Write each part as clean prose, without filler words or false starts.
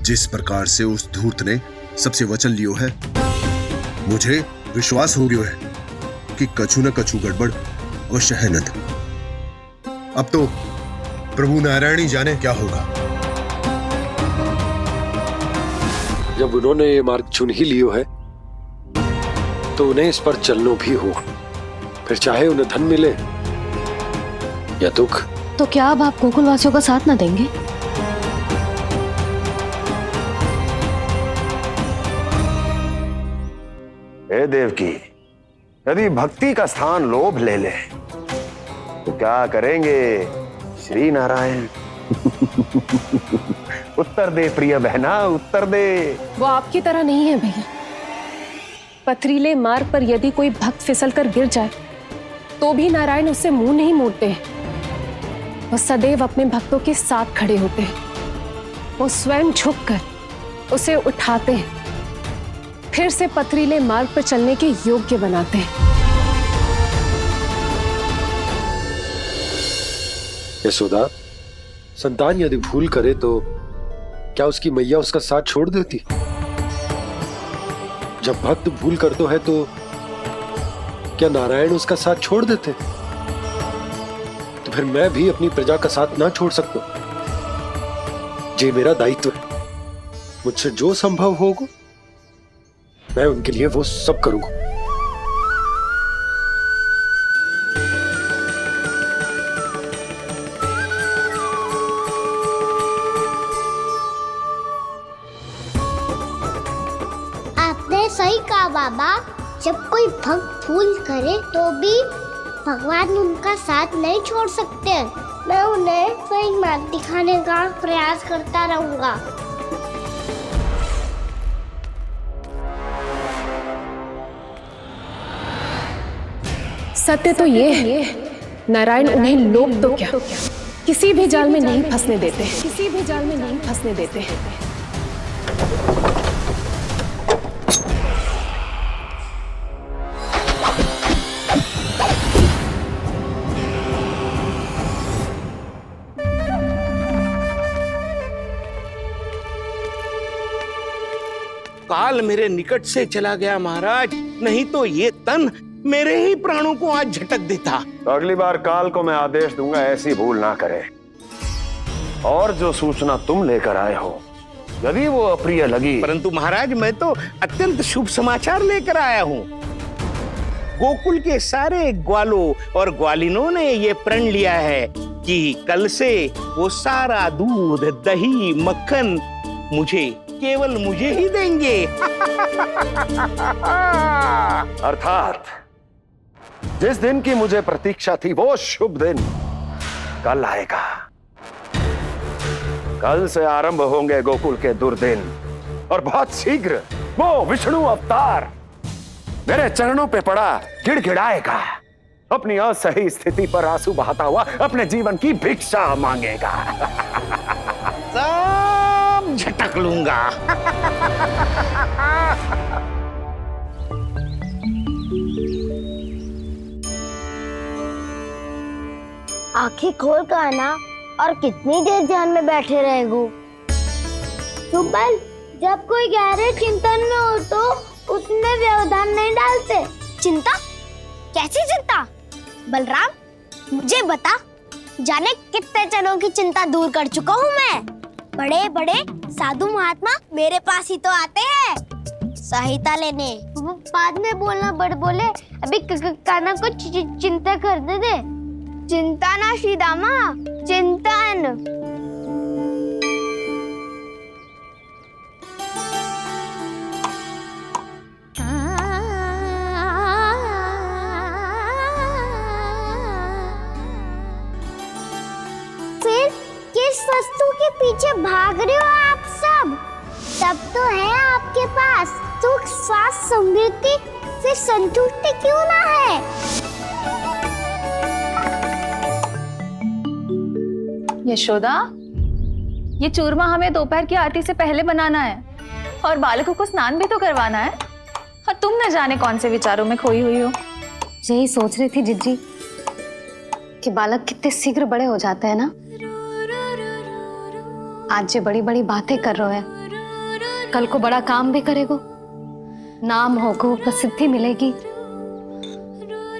जिस प्रकार से उस धूर्त ने सबसे वचन लियो है, मुझे विश्वास हो गयो है कि कछु न कछु गड़बड़ अवश्य है नंद। अब तो प्रभु नारायण ही जाने क्या होगा। जब उन्होंने ये मार्ग चुन ही लियो है तो उन्हें इस पर चलना भी हो, फिर चाहे उन्हें धन मिले या दुख। तो क्या अब आप गोकुलवासियों का साथ न देंगे? हे देवकी, यदि भक्ति का स्थान लोभ ले ले तो क्या करेंगे श्री नारायण? उत्तर दे प्रिय बहना, उत्तर दे। वो आपकी तरह नहीं है भैया। पथरीले मार्ग पर यदि कोई भक्त फिसलकर गिर जाए तो भी नारायण उससे मुंह नहीं मोड़ते हैं। वो सदैव अपने भक्तों के साथ खड़े होते हैं। वो स्वयं झुककर उसे उठाते हैं, फिर से पथरीले मार्ग पर चलने के योग्य बनाते हैं। यशोदा, संतान यदि भूल करे तो क्या उसकी मैया उसका साथ छोड़ देती? जब भक्त भूल करता है तो क्या नारायण उसका साथ छोड़ देते? तो फिर मैं भी अपनी प्रजा का साथ ना छोड़ सकता। ये मेरा दायित्व है। मुझसे जो संभव होगा मैं उनके लिए वो सब करूंगा। आपने सही कहा बाबा। जब कोई भक्त भूल करे तो भी भगवान उनका साथ नहीं छोड़ सकते। मैं उन्हें सही मार्ग दिखाने का प्रयास करता रहूंगा। सत्य तो ये है, नारायण उन्हें लोभ तो क्या किसी भी जाल में नहीं फंसने देते, किसी भी जाल में नहीं फंसने देते। काल मेरे निकट से चला गया महाराज, नहीं तो ये तन मेरे ही प्राणों को आज झटक देता। तो अगली बार काल को मैं आदेश दूंगा ऐसी भूल ना करे। और जो सूचना तुम लेकर आए हो यदि वो अप्रिय लगी, परंतु महाराज मैं तो अत्यंत शुभ समाचार लेकर आया हूँ। गोकुल के सारे ग्वालों और ग्वालिनों ने ये प्रण लिया है कि कल से वो सारा दूध, दही, मक्खन केवल मुझे ही देंगे। अर्थात जिस दिन की मुझे प्रतीक्षा थी वो शुभ दिन कल आएगा। कल से आरंभ होंगे गोकुल के दुर्दिन और बहुत शीघ्र वो विष्णु अवतार मेरे चरणों पे पड़ा गिड़गिड़ाएगा। अपनी असही स्थिति पर आंसू बहाता हुआ अपने जीवन की भिक्षा मांगेगा। सब झटक लूंगा। आंखें खोल कर आना और कितनी देर ध्यान में बैठे रहेगो। सुबल, जब कोई गहरे चिंतन में हो तो उसमें व्यवधान नहीं डालते। चिंता? कैसी चिंता? बलराम, मुझे बता, जाने कितने जनों की चिंता दूर कर चुका हूँ मैं। बड़े बड़े साधु महात्मा मेरे पास ही तो आते हैं सहायता लेने। बाद में बोलना बड़ बोले, अभी काना को चिंता करने दे। चिंता ना श्री दामा, चिंतन। फिर किस वस्तु के पीछे भाग रहे हो आप सब? सब तो है आपके पास, सुख, स्वास्थ्य, समृद्धि, फिर संतुष्टि क्यों ना है? यशोदा, ये चूरमा हमें दोपहर की आरती से पहले बनाना है और बालकों को स्नान भी तो करवाना है। और तुम न जाने कौन से विचारों में खोई हुई हो। यही सोच रही थी जिज्जी कि बालक कितने शीघ्र बड़े हो जाते हैं ना। आज ये बड़ी बड़ी बातें कर रहे है, कल को बड़ा काम भी करेगो, नाम होगो, प्रसिद्धि मिलेगी,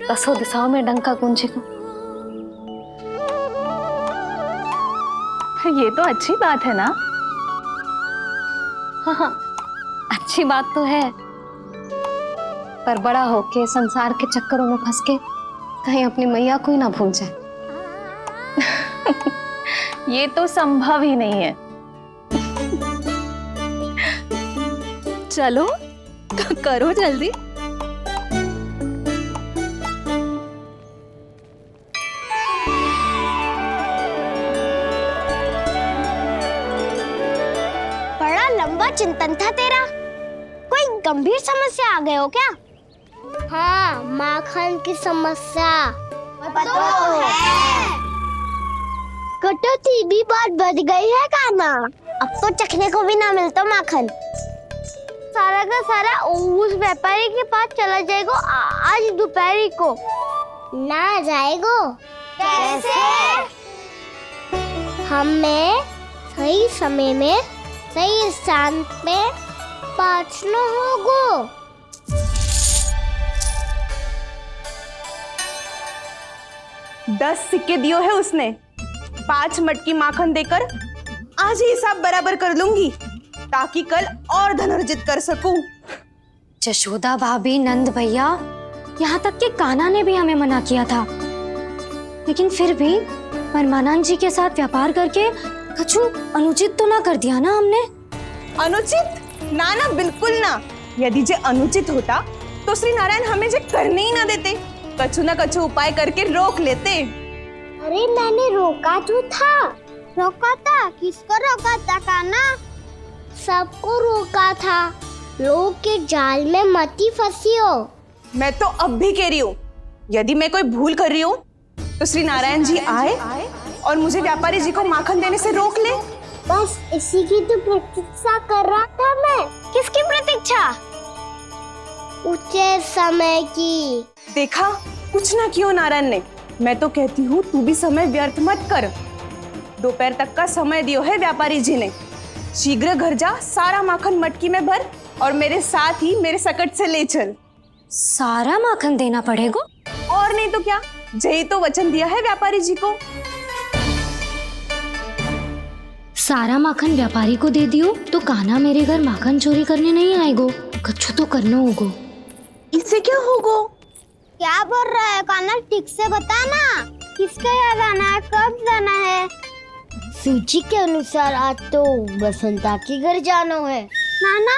दसों दिशाओं में डंका गूंजेगो। ये तो अच्छी बात है ना? हाँ, अच्छी बात तो है, पर बड़ा होके संसार के चक्करों में फंस के कहीं अपनी मैया को ही ना भूल जाए। ये तो संभव ही नहीं है। चलो करो जल्दी। बड़ा लंबा चिंतन था तेरा। कोई गंभीर समस्या आ गए हो क्या? हाँ, माखन की समस्या तो है। कटौती भी बहुत बढ़ गई है काना। अब तो चखने को भी ना मिलता माखन। सारा का सारा उस व्यापारी के पास चला जाएगा आज दोपहर को। ना जाएगो कैसे? हमें सही समय में सही स्थान पे पहुंचना होगा। 10 सिक्के दियो है उसने, 5 मटकी माखन देकर आज ही हिसाब बराबर कर लूंगी ताकि कल और धन अर्जित कर सकूं। जशोदा भाभी, नंद भैया, यहाँ तक कि कान्हा ने भी हमें मना किया था, लेकिन फिर भी परमानंद जी के साथ व्यापार करके कछु अनुचित तो ना कर दिया ना हमने? अनुचित? ना ना, बिल्कुल ना। यदि जे अनुचित होता तो श्री नारायण हमें जे करने ही ना देते, कछु ना कछु उपाय करके रोक लेते। अरे मैंने रोका तो था। रोका था? किसको रोका था कान्हा? सबको रोका था। लोग के जाल में मती फंसी हो। मैं तो अब भी कह रही हूँ, यदि मैं कोई भूल कर रही हूँ तो श्री नारायण जी आए और मुझे व्यापारी जी को माखन देने से रोक ले। बस इसी की तो प्रतीक्षा कर रहा था मैं। किसकी प्रतीक्षा? उचित समय की। देखा, कुछ ना किया नारायण ने। मैं तो कहती हूँ तू भी समय व्यर्थ मत कर। दोपहर तक का समय दियो है व्यापारी जी ने। शीघ्र घर जा, सारा माखन मटकी में भर और मेरे साथ ही मेरे सकट से ले चल। सारा माखन देना पड़ेगा? और नहीं तो क्या, यही तो वचन दिया है व्यापारी जी को। सारा माखन व्यापारी को दे दियो तो कान्हा मेरे घर माखन चोरी करने नहीं आएगो, कछु तो करना होगो। इससे क्या होगा? क्या बोल रहा है कान्हा? ठीक से बता ना। किसका यहाँ जाना है, कब जाना है? सूची के अनुसार आज तो बसंता के घर जाना है। नाना,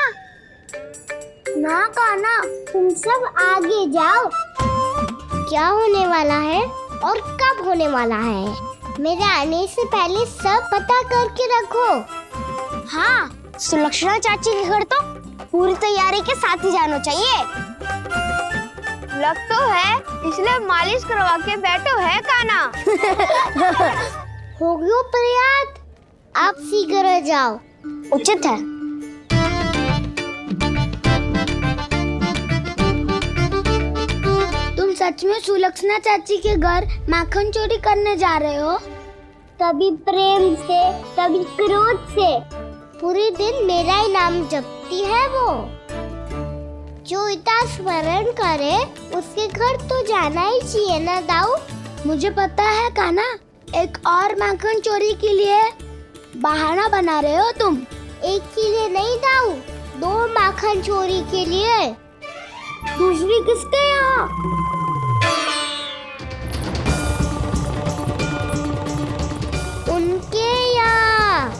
ना कान्हा, तुम सब आगे जाओ। क्या होने वाला है और कब होने वाला है, मेरे आने से पहले सब पता करके रखो। हाँ, सुलक्षणा चाची के घर तो पूरी तैयारी के साथ ही जाना चाहिए। लग तो है, इसलिए मालिश करवा के बैठो है कान्हा। हो गयो प्रयास, आप शीघ्र जाओ। उचित है। तुम सच में सुलक्षणा चाची के घर माखन चोरी करने जा रहे हो? कभी प्रेम से, कभी क्रोध से। पूरे दिन मेरा ही नाम जपती है वो। जो इतना स्मरण करे उसके घर तो जाना ही चाहिए ना दाऊ। मुझे पता है कान्हा, एक और माखन चोरी के लिए बहाना बना रहे हो तुम। एक के लिए नहीं दाऊ, 2 माखन चोरी के लिए। दूसरी किसके यहाँ? उनके यहाँ।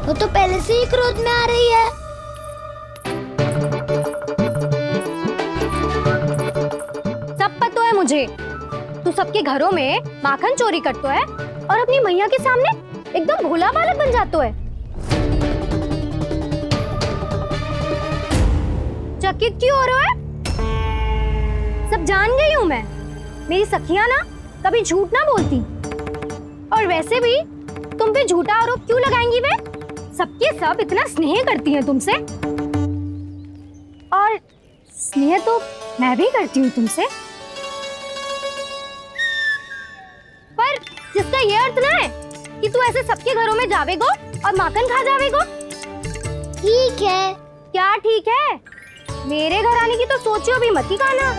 वो तो पहले से ही क्रोध में आ रही है। सब पता है मुझे, तू सबके घरों में माखन चोरी करतो है और अपनी मैया के सामने एकदम भोला बालक बन जातो है। चकित क्यों हो रहे हो? सब जान गई हूँ मैं। मेरी सखियां ना कभी झूठ ना बोलती, और वैसे भी तुम पे झूठा आरोप क्यों लगाएंगी? वे सबके सब इतना स्नेह करती हैं तुमसे, और स्नेह तो मैं भी करती हूँ तुमसे। जिसका ये अर्थ ना है कि तू ऐसे सबके घरों में जावेगो और माखन खा जावेगो। ठीक है। क्या ठीक है? मेरे घर आने की तो सोचियो भी मत ही खाना।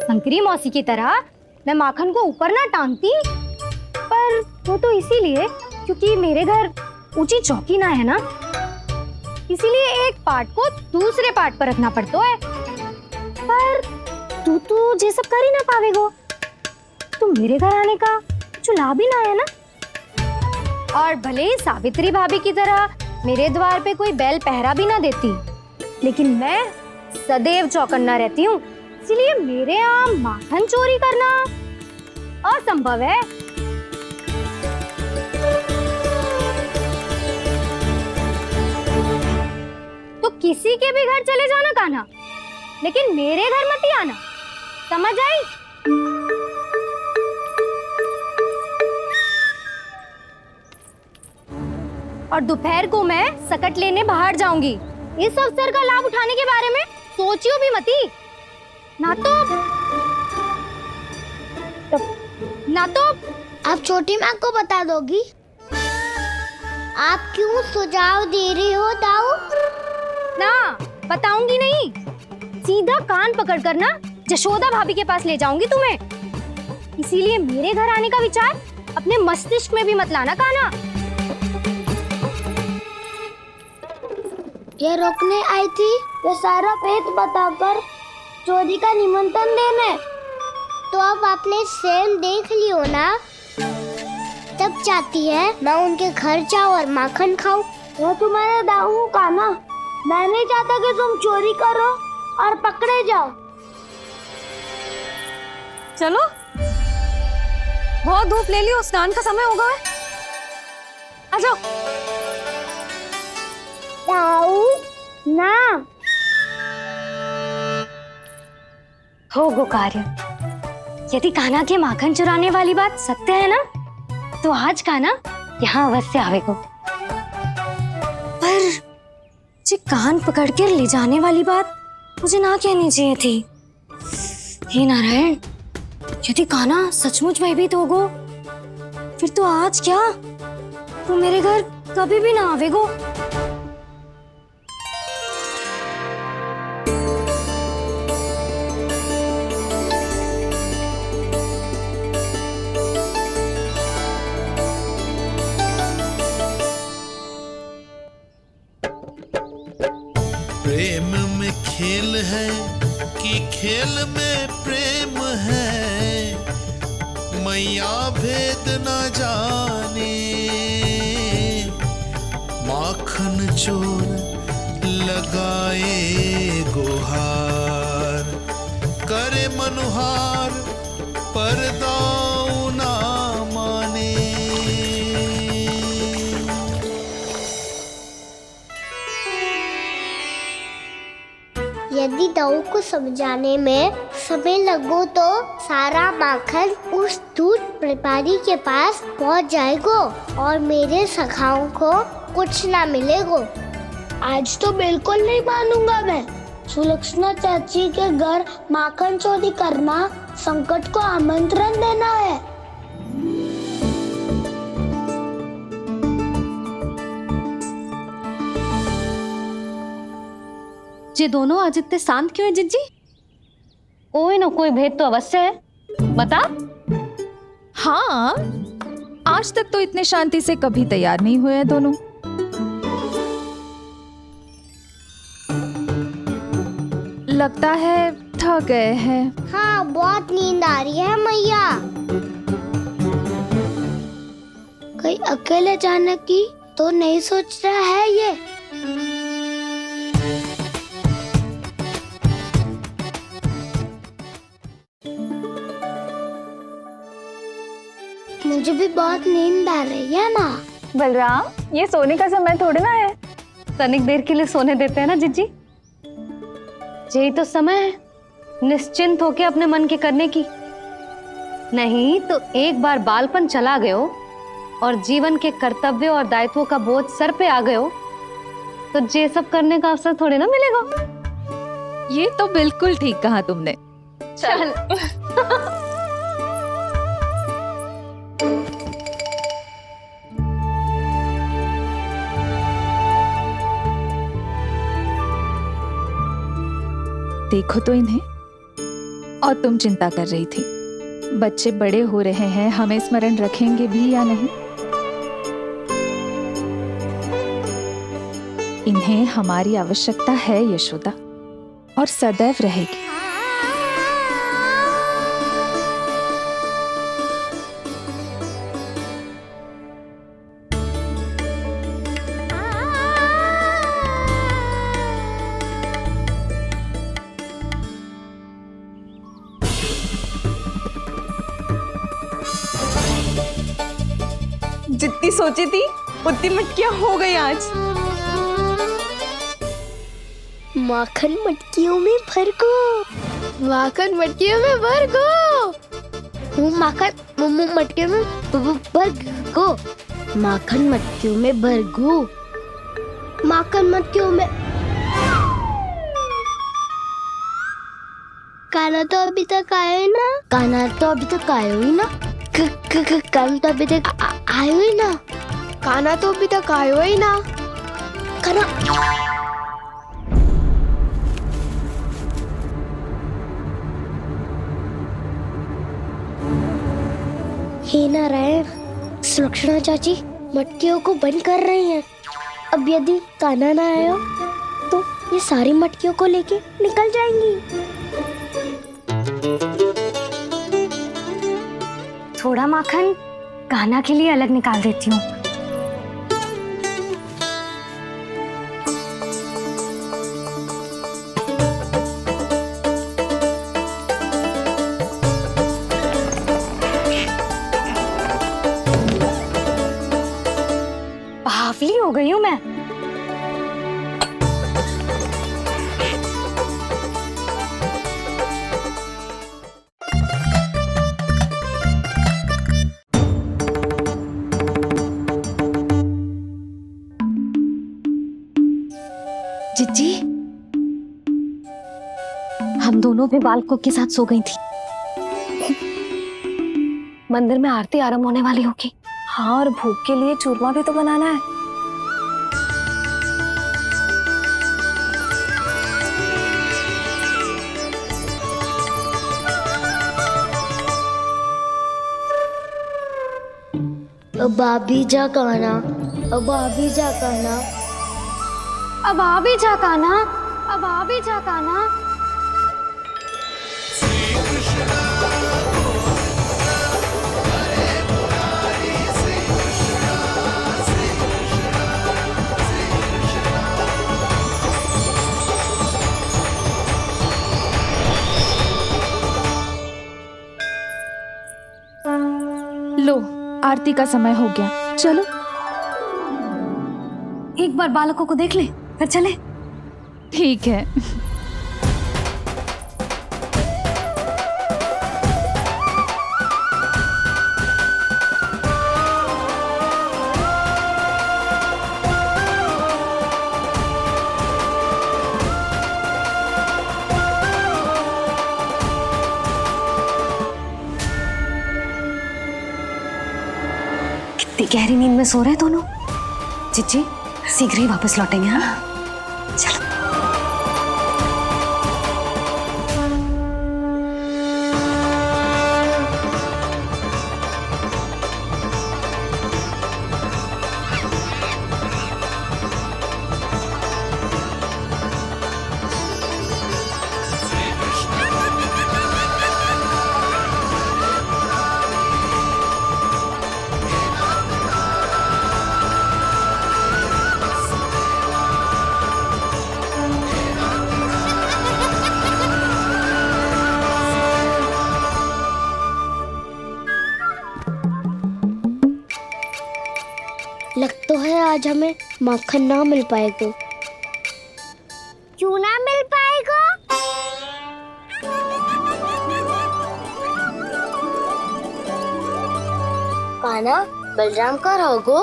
शंकरी मौसी की तरह मैं माखन को ऊपर ना टांगती, पर वो तो इसीलिए क्योंकि मेरे घर ऊंची चौकी ना है ना, इसीलिए एक पार्ट को दूसरे पार्ट पर रखना पड़ता है। पर तू तो ये सब कर ही ना पावेगो, तो मेरे घर आने का कुछ लाभ ही ना है ना। और भले ही सावित्री भाभी की तरह मेरे द्वार पे कोई बैल पहरा भी ना देती, लेकिन मैं सदैव चौकन्ना रहती हूँ, इसलिए मेरे यहाँ माखन चोरी करना असंभव है। तो किसी के भी घर चले जाना कान्हा, लेकिन मेरे घर मत ही आना, समझ आई? और दोपहर को मैं सकट लेने बाहर जाऊंगी। इस अवसर का लाभ उठाने के बारे में सोचियो भी मती, ना तो आप छोटी माँ को बता दोगी? आप क्यों सुझाव दे रही हो दाऊ? ना बताऊंगी नहीं, सीधा कान पकड़ कर ना जशोदा भाभी के पास ले जाऊंगी तुम्हें। इसीलिए मेरे घर आने का विचार अपने मस्तिष्क में भी मत लाना कान्हा। ये रोकने आई थी, ये सारा पेट बताकर चोरी का निमंत्रण देने। तो अब आपने स्वयं देख लियो ना, तब चाहती है मैं उनके घर जाऊँ और माखन खाऊं। मैं तुम्हारा दाऊ का ना, मैं नहीं चाहता कि तुम चोरी करो और पकड़े जाओ। चलो, बहुत धूप ले लियो, स्नान का समय होगा है। आ जाओ। दाऊ ना हो गो कार्य। यदि कान्हा के माखन चुराने वाली बात सत्य है ना, तो आज कान्हा यहाँ अवश्य आवेगो। पर जी कान पकड़ कर ले जाने वाली बात मुझे ना कहनी चाहिए थी। हे नारायण, यदि कान्हा सचमुच भयभीत होगो, फिर तो आज क्या, तो मेरे घर कभी भी ना आवेगो। प्रेम में खेल है कि खेल में प्रेम है, मैया भेद न जाने। माखन चोर लगाए गुहार, करे मनुहार पर दाऊ ना माने। यदि दाऊ को समझाने में समय लगो तो सारा माखन उस दूध व्यापारी के पास पहुंच जाएगो और मेरे सखाओं को कुछ ना मिलेगो। आज तो बिल्कुल नहीं मानूंगा मैं। सुलक्षणा चाची के घर माखन चोरी करना संकट को आमंत्रण देना है। ये दोनों आज इतने शांत क्यों है जिज्जी? कोई न कोई भेद तो अवश्य है, बता। हाँ, आज तक तो इतने शांति से कभी तैयार नहीं हुए हैं दोनों। लगता है थक गए हैं। हाँ, बहुत नींद आ रही है मैया। कहीं अकेले जाने की तो नहीं सोच रहा है ये? मुझे भी बहुत नींद आ रही है माँ। बलराम, ये सोने का समय थोड़ी ना है। तनिक देर के लिए सोने देते हैं ना जिज्जी। यही तो समय है निश्चिंत होके अपने मन के करने की। नहीं तो एक बार बालपन चला गयो और जीवन के कर्तव्यों और दायित्वों का बोझ सर पे आ गयो, तो ये सब करने का अवसर थोड़े ना मिलेगा। ये तो बिल्कुल ठीक कहा तुमने। चल। देखो तो इन्हें। और तुम चिंता कर रही थी बच्चे बड़े हो रहे हैं, हमें स्मरण रखेंगे भी या नहीं। इन्हें हमारी आवश्यकता है यशोदा, और सदैव रहेगी। जितनी सोची थी उतनी मटकियां हो गई आज। माखन मटकियों में भर को, माखन मटकियों में भर को, माखन मटकियों में भर को, माखन मटकियों में भर को, माखन मटकियों में। काना तो अभी तक आया ही ना, काना तो अभी तक आया ही ना, काना तो अभी तक आयो ही ना, काना तो अभी तक आयो ही ना, काना। हे नारायण, सुलक्षणा चाची मटकियों को बंद कर रही हैं। अब यदि काना ना आया तो ये सारी मटकियों को लेके निकल जाएंगी। थोड़ा माखन कान्हा के लिए अलग निकाल देती हूँ। बावली हो गई हूँ मैं। जिज्जी, हम दोनों भी बालकों के साथ सो गई थी। मंदिर में आरती आरंभ होने वाली होगी। हाँ, और भोग के लिए चूरमा भी तो बनाना है। अब आ भी जा काना, अब आ भी जा काना, अब आ भी जा कान्हा, अब आ भी जा कान्हा। लो, आरती का समय हो गया, चलो। एक बार बालकों को देख ले, फिर चले। ठीक है। कितनी गहरी नींद में सो रहे हैं दोनों। चिच्ची शीघ्र ही वापस लौटेंगे। हाँ, चलो। लग तो है आज हमें माखन ना मिल पाएगा। क्यों ना मिल पाएगा? कान्हा, बलराम का रहोगो?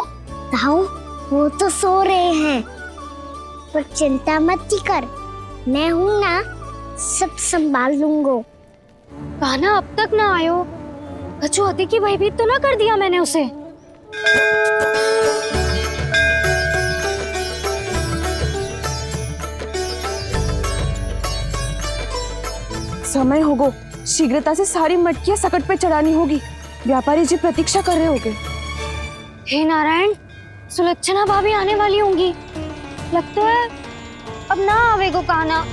ताऊ, वो तो सो रहे हैं, पर चिंता मत कर, मैं हूँ ना, सब संभाल लूंगा। कान्हा अब तक ना आयो, कछु अति की भयभीत तो ना कर दिया मैंने उसे? समय होगो, शीघ्रता से सारी मटकियां सकट पे चढ़ानी होगी। व्यापारी जी प्रतीक्षा कर रहे होंगे। हे नारायण, सुलक्षणा भाभी आने वाली होंगी। लगता है अब ना आवेगो काना।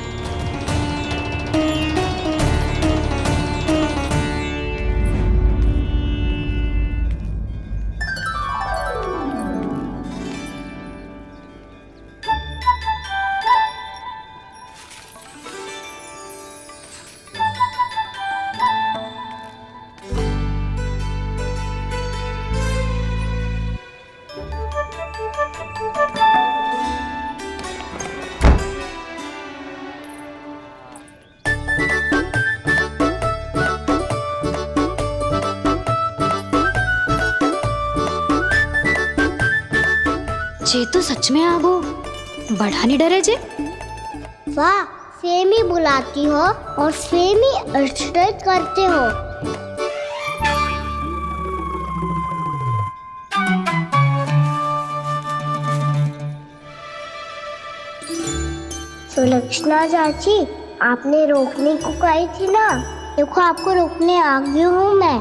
जे तो सच में आगो बड़ा नहीं डरे जे। वाह, सेम ही बुलाती हो और सेम ही अर्चना करते हो। सुलक्षणा चाची, आपने रोकने को कही थी ना, देखो आपको रोकने आ गई हूँ मैं।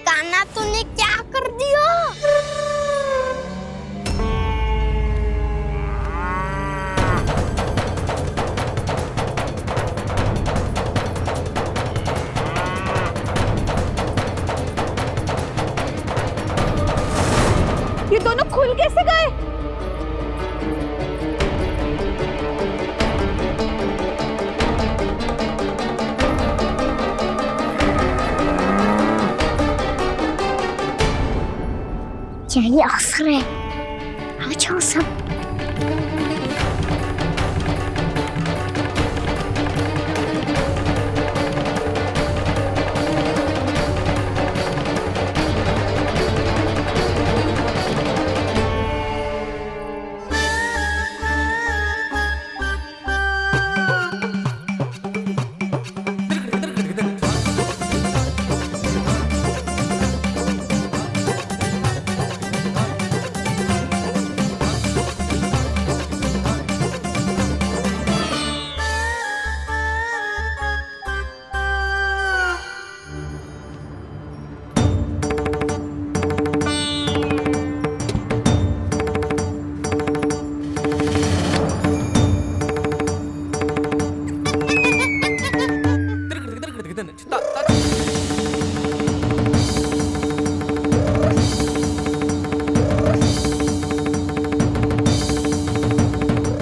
काना तूने क्या कर दिया? ये दोनों खुल कैसे गए? यही अवसर है, आ जाओ सब।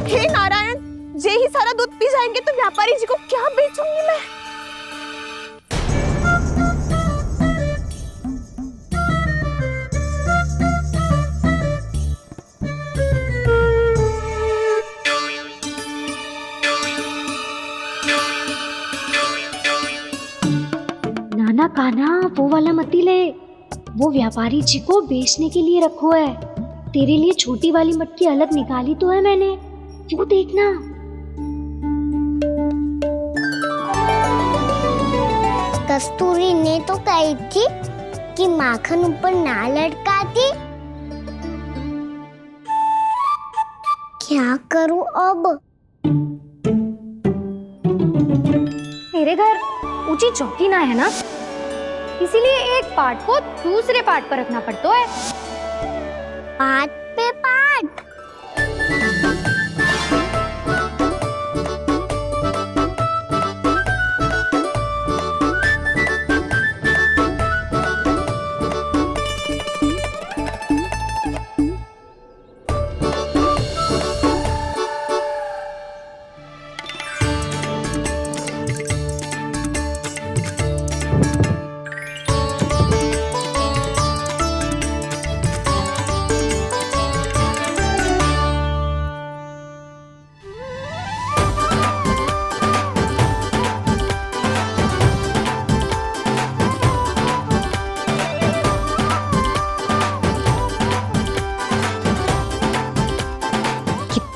हे नारायण, जे ही सारा दूध पी जाएंगे तो व्यापारी जी को क्या बेचूंगी मैं? नाना कान्हा, वो वाला मती ले, वो व्यापारी जी को बेचने के लिए रखो है। तेरे लिए छोटी वाली मटकी अलग निकाली तो है मैंने, वो देखना। कस्तूरी ने तो कही थी कि माखन ऊपर ना लटकाती। क्या करूं अब? मेरे घर ऊंची चौकी ना है ना, इसीलिए एक पार्ट को दूसरे पार्ट पर रखना पड़ता है। पाट पे पाट।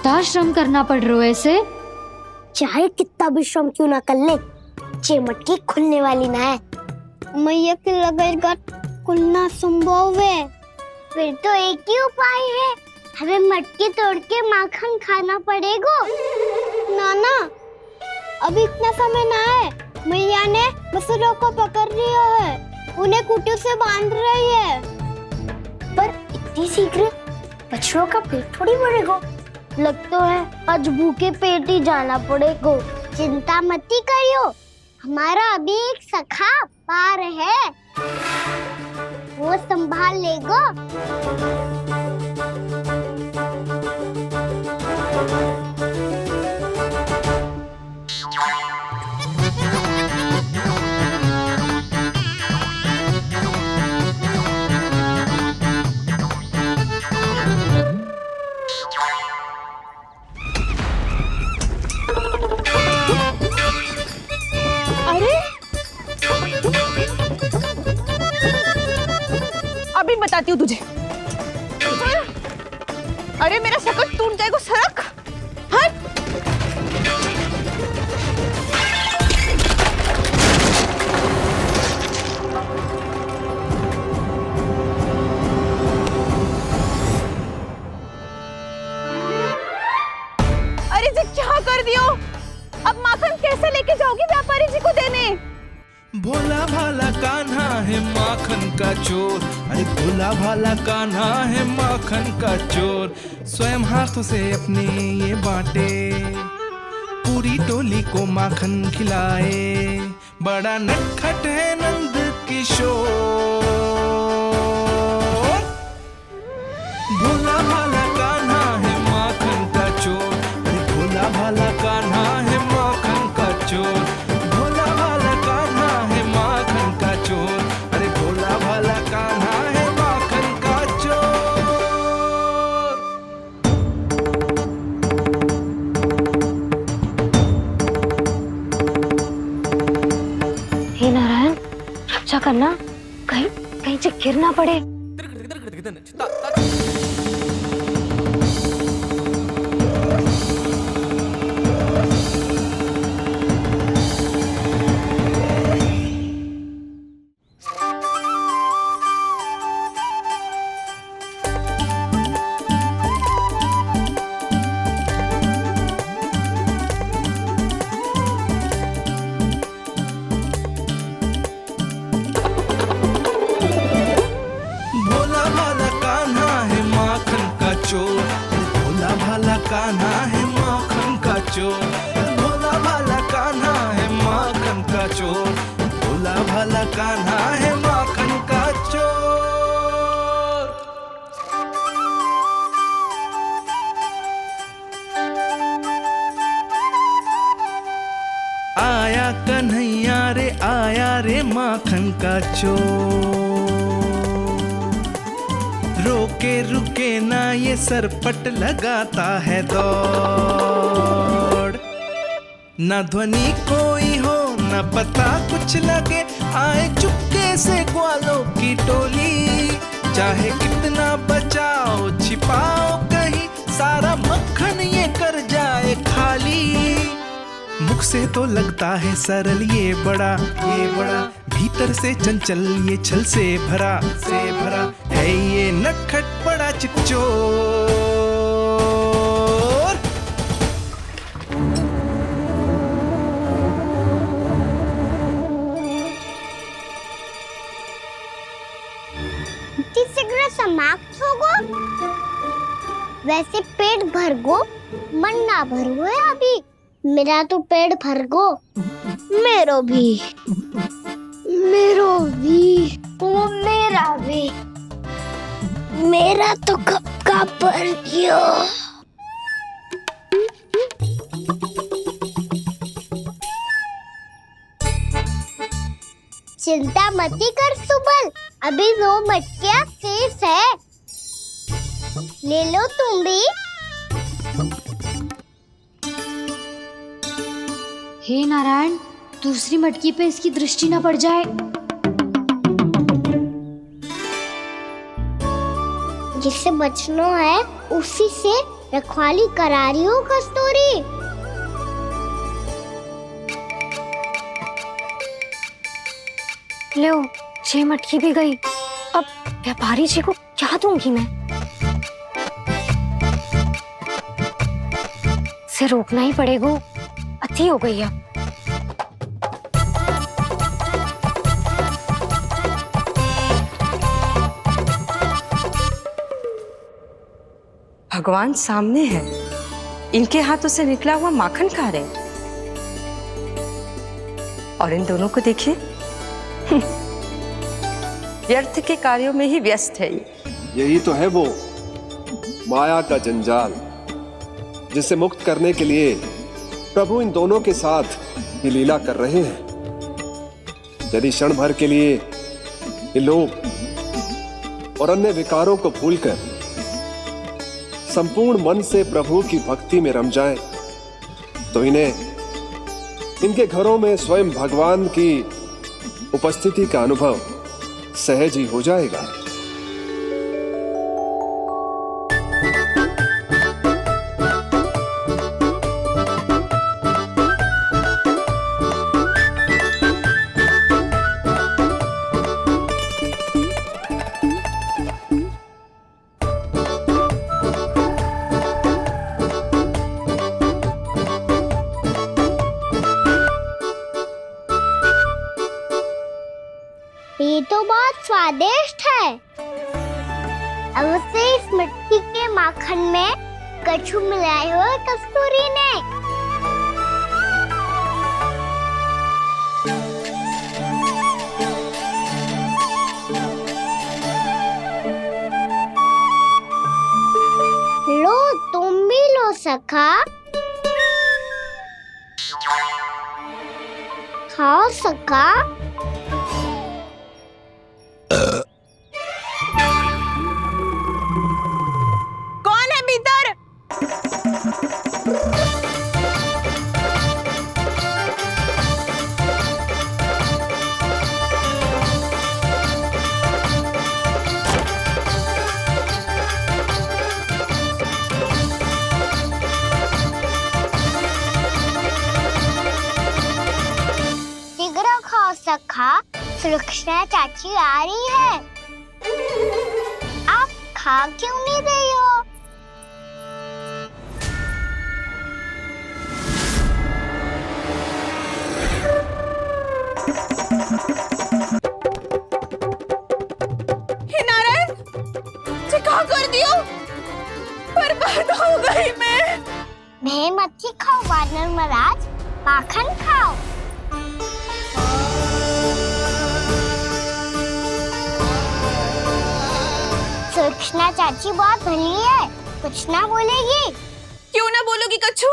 कितना श्रम करना पड़ रहा है ऐसे। चाहे कितना भी श्रम क्यों ना कर ले, ये मटकी खुलने वाली ना है। मैया के लगेगा खुलना संभव है। फिर तो एक ही उपाय है, हमें मटकी तोड़ के माखन खाना पड़ेगा। नाना, अभी इतना समय ना है। मैया ने बछड़ों को पकड़ लिया है, उन्हें कुटियों से बांध रही है। पर इतनी शीघ्र बछड़ों का पेट थोड़ी भरेगा। लगता है आज भूखे पेट ही जाना पड़ेगा। चिंता मत करियो, हमारा अभी एक सखा पार है, वो संभाल लेगा। अभी बताती हूँ तुझे। अरे मेरा शकट टूट जाएगा, सरक हट। अरे जी क्या कर दियो? अब माखन कैसे लेके जाओगी व्यापारी जी को देने? भोला भाला कान्हा है माखन का चोर, अरे भोला भाला कान्हा है माखन का चोर। स्वयं हाथों से अपने ये बांटे, पूरी टोली को माखन खिलाए। बड़ा नटखट है नंद किशोर। भोला भाला कान्हा है माखन का चोर, अरे भोला भाला कान्हा है माखन का चोर। भोला भाला कान्हा है माखन का चोर, अरे भोला भाला कान्हा है माखन का चोर। हे नारायण, रक्षा करना, कहीं कहीं से गिर ना पड़े। भोला भाला कान्हा है माखन का चोर, भोला भाला कान्हा है माखन का चोर। भोला भाला कान्हा है माखन का चोर, भोला भाला कान्हा है माखन का चोर। आया कन्हैया रे आया रे माखन का चोर। रोके रुके ना ये सरपट लगाता है दौड़। ना ध्वनि कोई हो ना पता कुछ लगे, आए चुपके से ग्वालों की टोली। चाहे कितना बचाओ छिपाओ कहीं, सारा मक्खन ये कर जाए खाली। मुख से तो लगता है सरल ये बड़ा भीतर से चंचल ये छल से भरा है ये नटखट बड़ा चिकचोर। शीघ्र समाप्त होगो। वैसे पेट भर गो, मन ना भरो है अभी। मेरा तो पेट भर गो, मेरो भी, ओ मेरा भी, मेरा तो कब का भर गया। चिंता मत कर सुबल, अभी 2 मटकियां शेष है, ले लो तुम भी। हे नारायण, दूसरी मटकी पे इसकी दृष्टि न पड़ जाए। जिससे बचना है उसी से रखवाली करा रही हो कस्तूरी? लो, ये मटकी भी गई। अब व्यापारी जी को क्या दूंगी मैं? इसे रोकना ही पड़ेगा। अति हो गई अब। भगवान सामने है, इनके हाथों से निकला हुआ माखन खा रहे हैं। और इन दोनों को देखिए, व्यर्थ के कार्यों में ही व्यस्त है ये। यही तो है वो माया का जंजाल, जिसे मुक्त करने के लिए प्रभु इन दोनों के साथ ये लीला कर रहे हैं। यदि क्षण भर के लिए ये लोग और अन्य विकारों को भूलकर संपूर्ण मन से प्रभु की भक्ति में रम जाएं, तो इन्हें इनके घरों में स्वयं भगवान की उपस्थिति का अनुभव सहज ही हो जाएगा। ये तो बहुत स्वादिष्ट है। अवश्य इस मिट्टी के माखन में कछु मिलाए हो कस्तूरी ने। लो, तुम भी लो सखा। खाओ सखा। कौन है भीतर? शीघ्र खाओ सखा, सुलक्षणा चाची आ रही है। आप खा क्यों नहीं रही हो? हे नारायण, ये क्या कर दियो? बर्बाद हो गई मैं। मच्छी खाओ वानर महाराज, माखन खाओ। सुलक्षणा चाची बहुत भली है, कुछ ना बोलेगी। क्यों ना बोलोगी कच्छू?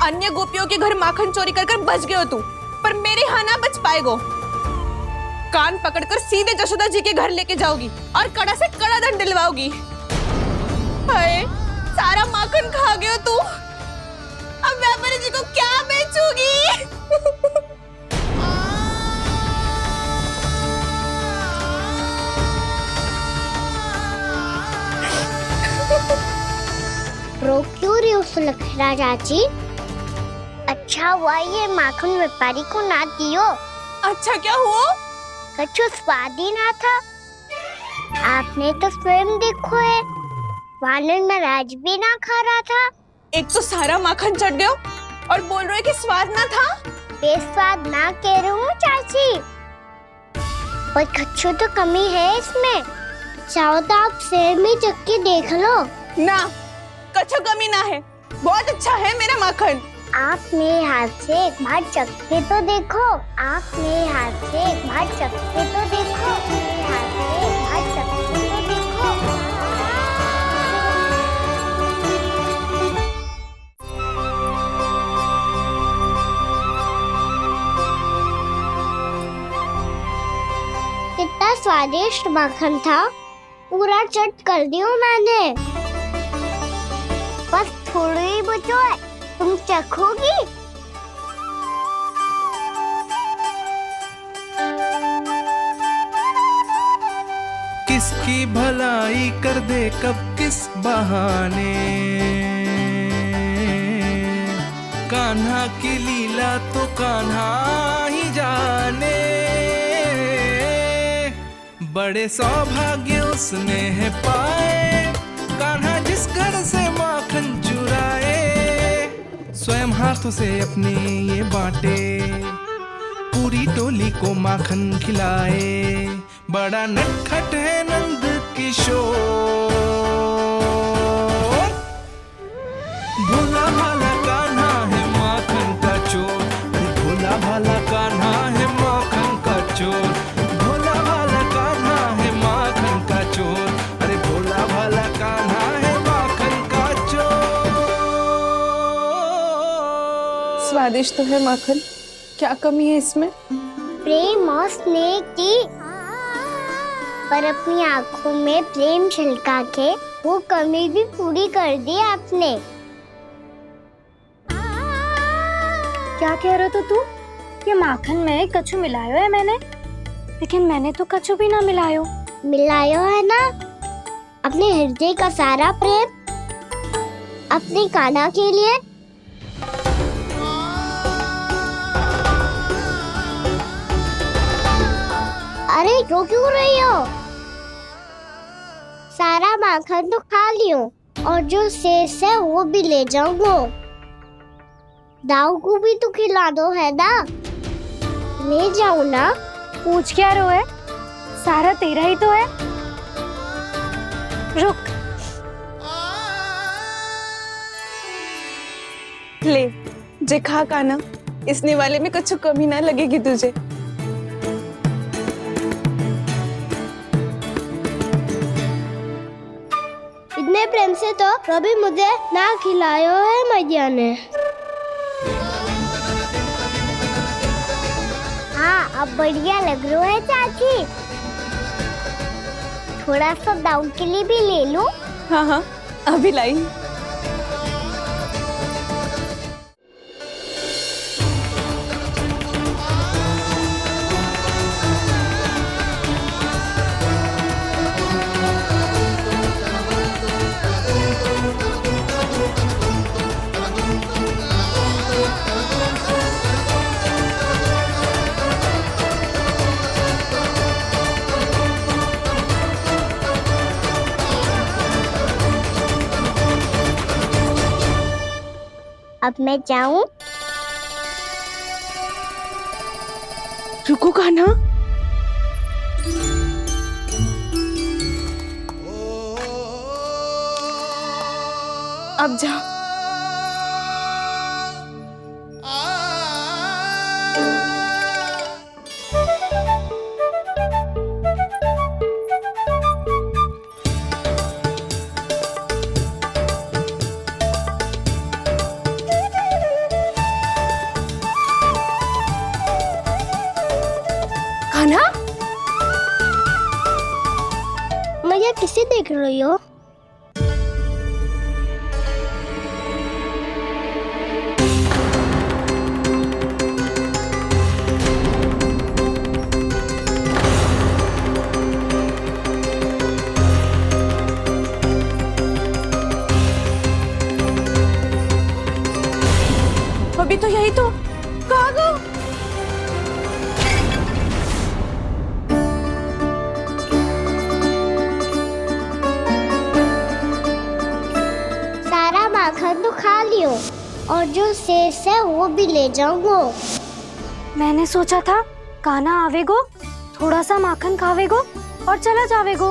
अन्य गोपियों के घर माखन चोरी कर बच गए हो तू, पर मेरे यहाँ ना बच पाएगो। कान पकड़कर सीधे जशोदा जी के घर लेके जाओगी और कड़ा से कड़ा दंड दिलवाओगी। हाय, सारा माखन खा गए हो तू। अब व्यापारी जी को क्या बेचूगी? रो क्यों रही हो सुलक्षणा चाची? अच्छा हुआ ये माखन व्यापारी को ना दियो। अच्छा क्या हुआ? कछु स्वाद ही ना था। आपने तो स्वयं देखो है, वानर महाराज भी ना खा रहा था। एक तो सारा माखन चढ़ गयो और बोल रहे कि स्वाद ना था। बेस्वाद ना कह रही हूँ चाची, पर कछु तो कमी है इसमें। चाहो तो आप सेब में चख के देख लो। ना, कछु कमी ना है, बहुत अच्छा है मेरा माखन। आप मेरे हाथ से एक बार चख के तो देखो। आप मेरे हाथ से एक बार चख के तो देखो। मेरे हाथ से एक बार चख के तो देखो। कितना स्वादिष्ट माखन था, पूरा चट कर दिया मैंने। बस थोड़ी जो है तुम चखोगी? किसकी भलाई कर दे कब किस बहाने, कान्हा की लीला तो कान्हा ही जाने। बड़े सौभाग्य उसने है पाए, कान्हा जिस घर से माखन चुराए, स्वयं हाथों से अपने ये बांटे, पूरी टोली को माखन खिलाए। बड़ा नटखट है नंद किशोर, भोला भाला कान्हा है माखन का चोर, भोला भाला कान्हा है माखन का चोर, भोला भाला कान्हा है माखन का चोर, अरे भोला भाला कान्हा है माखन का चोर। स्वादिष्ट तो है माखन, क्या कमी है इसमें? प्रेम और स्नेह की, पर अपनी आंखों में प्रेम छिलका के वो कमी भी पूरी कर दी आपने। क्या कह रहा था तू? ये माखन में कछु मिलायो है मैंने, लेकिन मैंने तो कछु भी ना मिलायो। मिलायो है ना अपने हृदय का सारा प्रेम अपनी कान्हा के लिए। अरे रो क्यों रही हो? सारा माखन तो खा लियो और जो शेष है वो भी ले जाऊंगा। दाऊ को भी तो खिला दो है ना, ले जाऊं ना। पूछ क्या रो है, सारा तेरा ही तो है। रुक, ले जे खा कान्हा, इसने वाले में कुछ कमी ना लगेगी तुझे। इतने प्रेम से तो कभी मुझे ना खिलायो है मैया ने। हाँ अब बढ़िया लग रहा है चाची। थोड़ा सा दाऊ के लिए भी ले लो। हाँ हाँ अभी लाई। अब मैं जाऊं? रुको कान्हा, अब जा। कान्हा, मैया किसे देख रही हो? अभी तो यही तो। कहाँ गो? सारा माखन तो खा लियो और जो शेष है वो भी ले जाऊंगा। मैंने सोचा था कान्हा आवेगो, थोड़ा सा माखन खावेगो और चला जावेगो।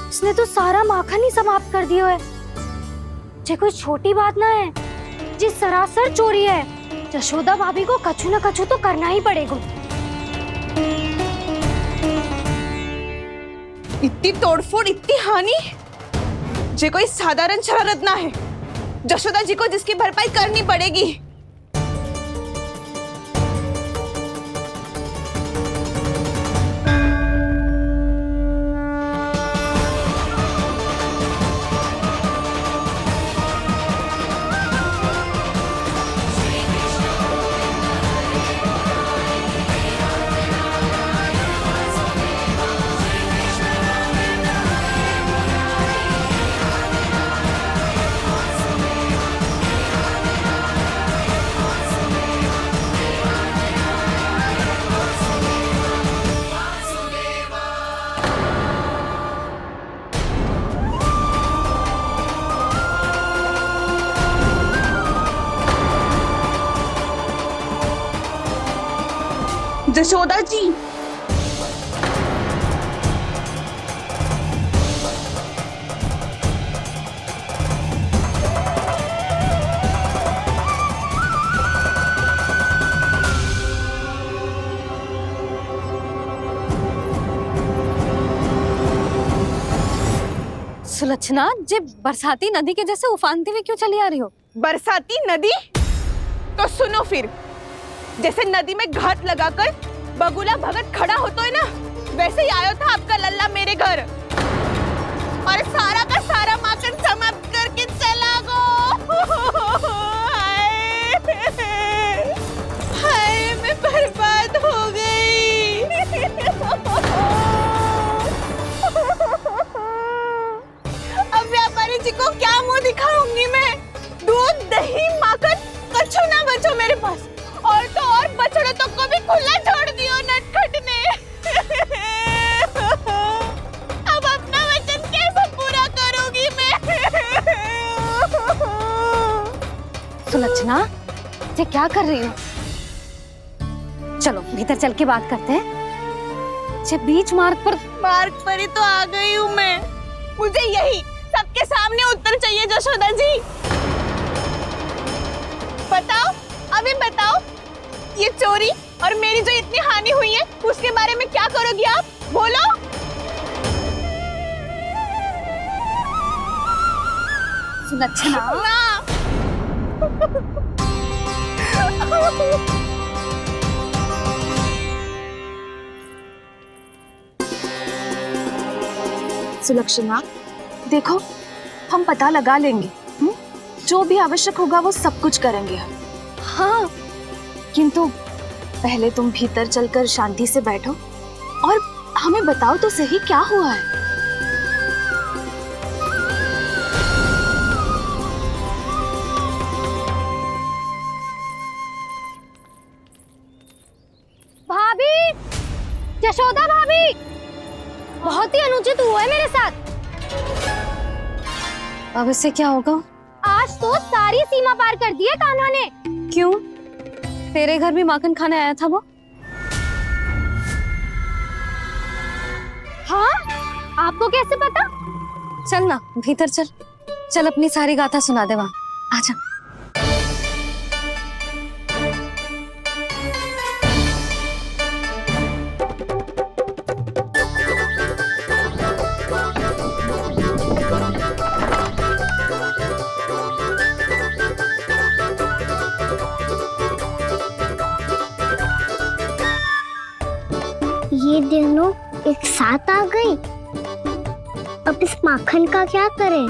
उसने तो सारा माखन ही समाप्त कर दियो है। जे कोई छोटी बात ना है, जी सरासर चोरी है। यशोदा भाभी को कछु न कछु तो करना ही पड़ेगा। इतनी तोड़फोड़, इतनी हानि, जे कोई साधारण शरारत ना है। यशोदा जी को जिसकी भरपाई करनी पड़ेगी। जशोदा जी, सुलक्षणा, जे बरसाती नदी के जैसे उफानते हुए क्यों चली आ रही हो? बरसाती नदी? तो सुनो फिर, जैसे नदी में घाट लगाकर बगुला भगत खड़ा होता है ना, वैसे ही आया था आपका लल्ला मेरे घर और सारा का सारा माखन समाप्त करके चला गो। हाय, मैं बर्बाद हो गई। अब व्यापारी जी को क्या मुंह दिखाऊंगी मैं? दूध, दही, माखन, कछु ना बचो मेरे पास। और तो और बछड़े तो को भी खुला छोड़ दियो नटखट ने। अब अपना वचन कैसे पूरा करूंगी मैं? सुलक्षणा, ये क्या कर रही हो? चलो भीतर चल के बात करते हैं। ये बीच मार्ग पर ही तो आ गई हूँ मैं। मुझे यही सबके सामने उत्तर चाहिए जशोदा जी। बताओ, अभी बताओ, ये चोरी और मेरी जो इतनी हानि हुई है उसके बारे में क्या करोगी आप? बोलो। सुलक्षणा, सुलक्षणा, देखो, हम पता लगा लेंगे। जो भी आवश्यक होगा वो सब कुछ करेंगे हम। हाँ, किंतु पहले तुम भीतर चलकर शांति से बैठो और हमें बताओ तो सही क्या हुआ है। भाभी, यशोदा भाभी, बहुत ही अनुचित हुआ है मेरे साथ। अब इससे क्या होगा? आज तो सारी सीमा पार कर दी है कान्हा ने। क्यों? तेरे घर भी माखन खाने आया था वो? हाँ? आपको कैसे पता? चल ना भीतर चल, चल अपनी सारी गाथा सुना दे वहां। आजा। ये दोनों एक साथ आ गई। अब इस माखन का क्या करें?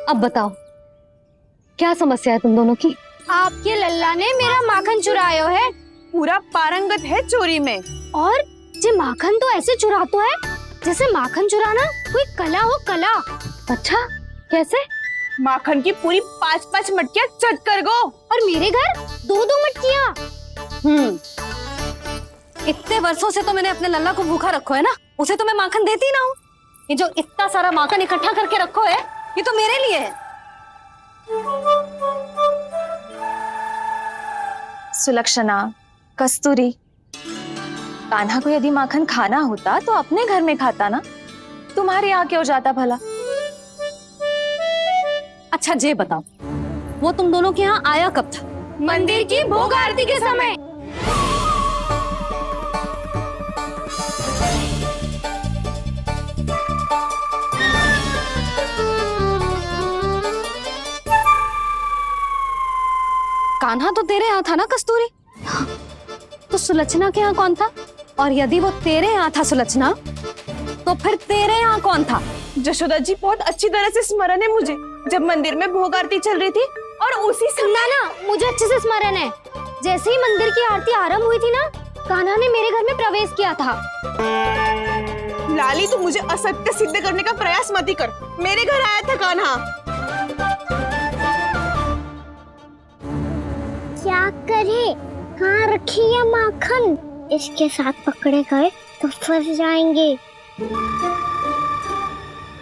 अब बताओ, क्या समस्या है तुम दोनों की? आपके लल्ला ने मेरा माखन चुरायो है। पूरा पारंगत है चोरी में। और ये माखन तो ऐसे चुराता है जैसे माखन चुराना कोई कला हो, कला। अच्छा, कैसे? माखन की पूरी 5-5 मटकियां चट कर गो। और मेरे घर 2-2 मटकियां। इतने वर्षों से तो मैंने अपने लल्ला को भूखा रखो है ना, उसे तो मैं माखन देती ना हूँ। ये जो इतना सारा माखन इकट्ठा करके रखो है, ये तो मेरे लिए है। सुलक्षणा, कस्तूरी, कान्हा को यदि माखन खाना होता तो अपने घर में खाता ना, तुम्हारे यहाँ क्यों जाता भला? अच्छा ये बताओ, वो तुम दोनों के यहाँ आया कब था? मंदिर की भोग आरती के समय। कान्हा तो तेरे यहाँ था ना कस्तूरी? तो सुलक्षणा के यहाँ कौन था? और यदि वो तेरे यहाँ था सुलक्षणा, तो फिर तेरे यहाँ कौन था? जशोदा जी, बहुत अच्छी तरह से स्मरण है मुझे, जब मंदिर में भोग आरती चल रही थी और उसी समय ना, मुझे अच्छे से स्मरण है। जैसे ही मंदिर की आरती आरंभ हुई थी ना, कान्हा ने मेरे घर में प्रवेश किया था। लाली, तू मुझे असत्य सिद्ध करने का प्रयास मत ही कर। मेरे घर आया था कान्हा। क्या करे? कहाँ रखी है माखन? इसके साथ पकड़े गए तो फंस जाएंगे।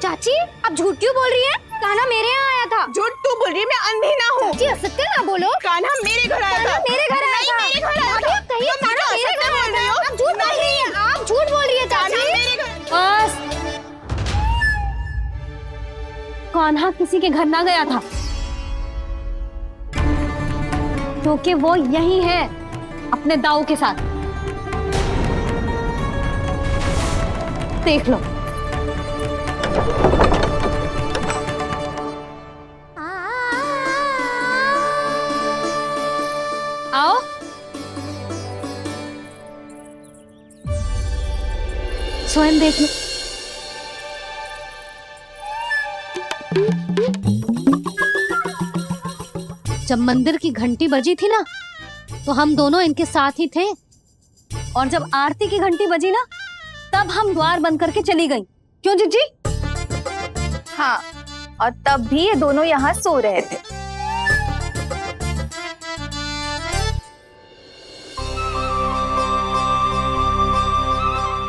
चाची, आप झूठ क्यों बोल रही हैं? कान्हा मेरे यहाँ आया था। झूठ तू बोल रही है, मैं अंधी ना हूँ। जी असत्य ना बोलो। कान्हा मेरे घर आया था। मेरे घर आया था। मेरे घर आया था। कहिए कान्हा मेरे घर आया था। आप झूठ बोल रही है। आप झूठ बोल रही है चाची। बस। कान्हा किसी के घर ना गया था, क्योंकि वो यही है अपने दाऊ के साथ। देख लो। आओ। स्वयं देख लो। जब मंदिर की घंटी बजी थी ना, तो हम दोनों इनके साथ ही थे, और जब आरती की घंटी बजी ना, तब हम द्वार बंद करके चली गई। क्यों जीजी? हाँ, और तब भी ये दोनों यहाँ सो रहे थे।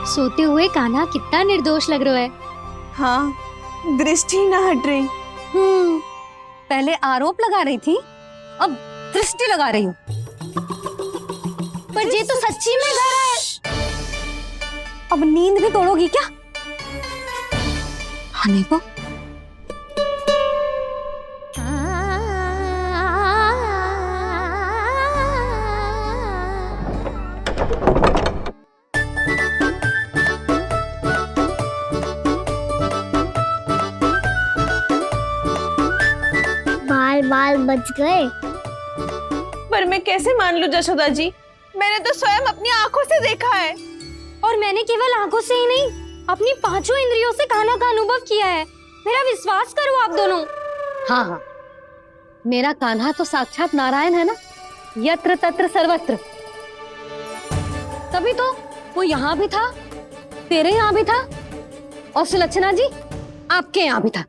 सोते हुए कान्हा कितना निर्दोष लग रहा है। हाँ, दृष्टि ना हट रही। पहले आरोप लगा रही थी, अब दृष्टि लगा रही हूँ। पर ये तो सच्ची में घर है। अब नींद भी तोड़ोगी क्या? आने को। बाल बच गए। पर मैं कैसे मान लूं जशोदा जी? मैंने तो स्वयं अपनी आंखों से देखा है। और मैंने केवल आंखों से ही नहीं, अपनी पांचों इंद्रियों से कान्हा का अनुभव किया है। मेरा विश्वास करो आप दोनों। हाँ हाँ, मेरा कान्हा तो साक्षात नारायण है ना, यत्र तत्र सर्वत्र। तभी तो वो यहाँ भी था, तेरे यहाँ भी था, और सुलक्षणा जी आपके यहाँ भी था।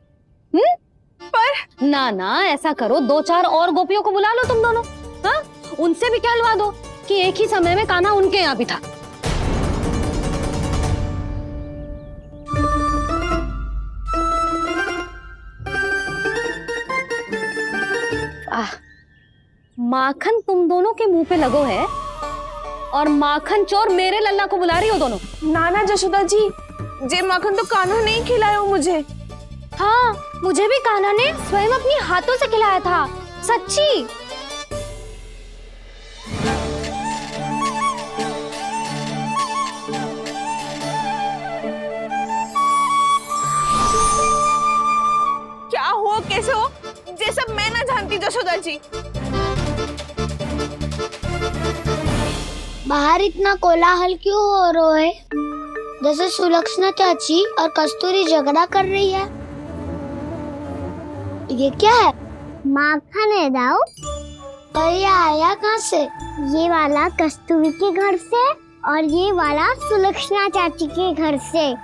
पर ना ना, ऐसा करो, 2-4 और गोपियों को बुला लो तुम दोनों। हाँ, उनसे भी कहलवा दो कि एक ही समय में कान्हा उनके यहाँ भी था। माखन तुम दोनों के मुंह पे लगो है, और माखन चोर मेरे लल्ला को बुला रही हो दोनों। नाना जशोदा जी, जे माखन तो कान्हा नहीं खिलाया मुझे। हाँ, मुझे भी कान्हा ने स्वयं अपनी हाथों से खिलाया था, सच्ची। क्या हो, कैसे हो, ये सब मैं ना जानती जशोदा जी। बाहर इतना कोलाहल क्यों हो रहा है? जैसे सुलक्षणा चाची और कस्तूरी झगड़ा कर रही है। ये क्या है? माखन है दाऊ। और ये आया कहाँ से? ये वाला कस्तूरी के घर से, और ये वाला सुलक्षणा चाची के घर से।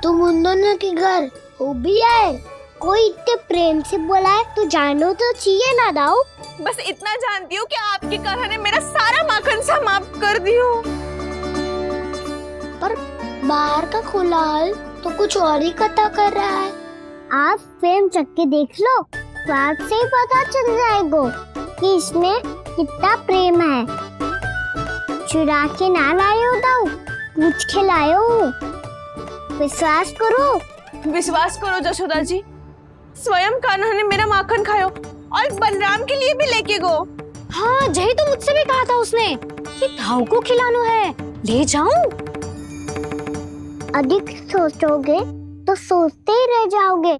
तुम उन दोनों के घर हो भी आए? कोई इतने प्रेम से बोला है तो जानो तो चाहिए ना दाऊ। बस इतना जानती हूँ कि आपकी कान्हा ने मेरा सारा माखन समाप्त कर दियो। पर बाहर का कोलाहल तो कुछ और ही कथा कर रहा है। आप स्वयं चख के देख लो, तो आपसे ही पता चल जाएगा कि इसमें कितना प्रेम है। चुरा के ना लाए हो दाऊ, पूछ के लाए हो। विश्वास करो। विश्वास करो जशोदा जी, स्वयं कान्हा ने मेरा माखन खायो, और बलराम के लिए भी लेके गो। हाँ, जही तो मुझसे भी कहा था उसने कि दाऊ को खिलाना है, ले जाऊं। अधिक सोचोगे तो सोचते ही रह जाओगे।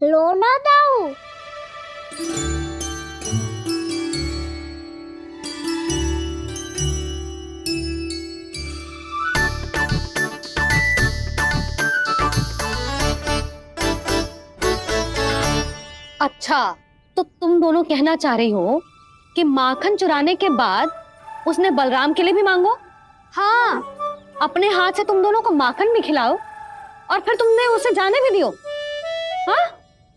लो ना दाऊ। अच्छा, तो तुम दोनों कहना चाह रही हो कि माखन चुराने के बाद उसने बलराम के लिए भी मांगो? हाँ, अपने हाथ से तुम दोनों को माखन भी खिलाओ, और फिर तुमने उसे जाने भी दियो। हाँ,